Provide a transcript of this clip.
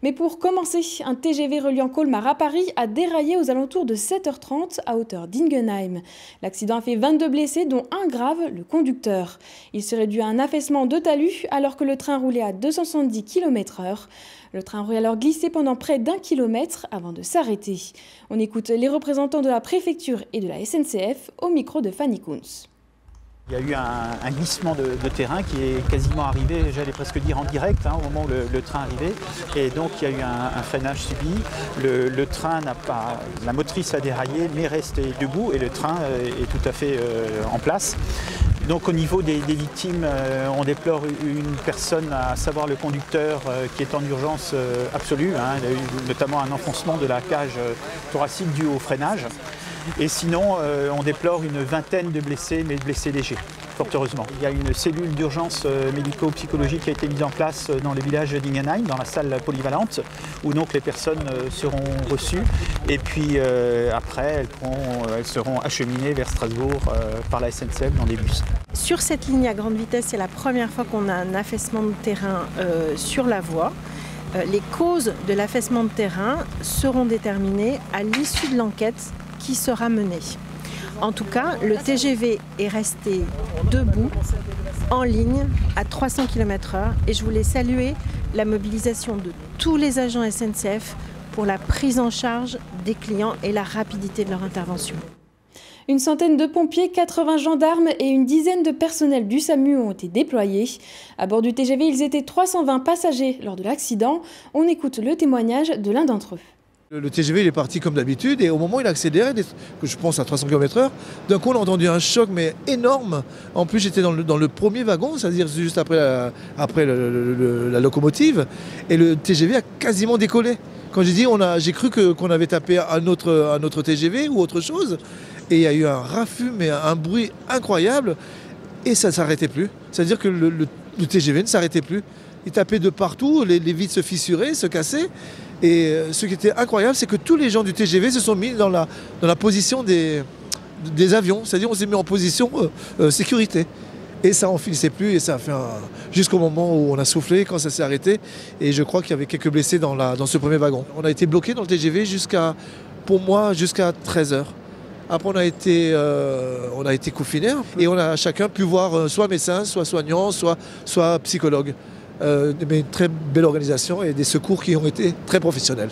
Mais pour commencer, un TGV reliant Colmar à Paris a déraillé aux alentours de 7h30 à hauteur d'Ingenheim. L'accident a fait 22 blessés, dont un grave, le conducteur. Il serait dû à un affaissement de talus alors que le train roulait à 270 km/h. Le train aurait alors glissé pendant près d'1 kilomètre avant de s'arrêter. On écoute les représentants de la préfecture et de la SNCF au micro de Fanny Kunz. Il y a eu un glissement de terrain qui est quasiment arrivé, j'allais presque dire en direct, au moment où le train arrivait. Et donc il y a eu un freinage subi. Le train n'a pas, la motrice a déraillé, mais resté debout et le train est tout à fait en place. Donc au niveau des victimes, on déplore une personne, à savoir le conducteur, qui est en urgence absolue. Il a eu notamment un enfoncement de la cage thoracique dû au freinage. Et sinon, on déplore une vingtaine de blessés, mais blessés légers, fort heureusement. Il y a une cellule d'urgence médico-psychologique qui a été mise en place dans le village d'Ingenheim, dans la salle polyvalente, où donc les personnes seront reçues. Et puis après, elles seront acheminées vers Strasbourg par la SNCF dans des bus. Sur cette ligne à grande vitesse, c'est la première fois qu'on a un affaissement de terrain sur la voie. Les causes de l'affaissement de terrain seront déterminées à l'issue de l'enquête qui sera menée. En tout cas, le TGV est resté debout, en ligne, à 300 km/h et je voulais saluer la mobilisation de tous les agents SNCF pour la prise en charge des clients et la rapidité de leur intervention. Une centaine de pompiers, 80 gendarmes et une dizaine de personnels du SAMU ont été déployés. À bord du TGV, ils étaient 320 passagers lors de l'accident. On écoute le témoignage de l'un d'entre eux. Le TGV il est parti comme d'habitude et au moment où il a accéléré, que je pense à 300 km/h, d'un coup on a entendu un choc mais énorme. En plus j'étais dans le premier wagon, c'est-à-dire juste après la locomotive, et le TGV a quasiment décollé. Quand j'ai dit, j'ai cru qu'on avait tapé un autre TGV ou autre chose, et il y a eu un raffut, mais un bruit incroyable, et ça ne s'arrêtait plus. C'est-à-dire que le TGV ne s'arrêtait plus. Il tapait de partout, les vitres se fissuraient, se cassaient. Et ce qui était incroyable, c'est que tous les gens du TGV se sont mis dans la position des avions. C'est-à-dire on s'est mis en position sécurité. Et ça n'en finissait plus et ça a fait jusqu'au moment où on a soufflé quand ça s'est arrêté. Et je crois qu'il y avait quelques blessés dans ce premier wagon. On a été bloqué dans le TGV jusqu'à 13h. Après on a été confinés et on a chacun pu voir soit médecin, soit soignant, soit psychologue. Mais une très belle organisation et des secours qui ont été très professionnels.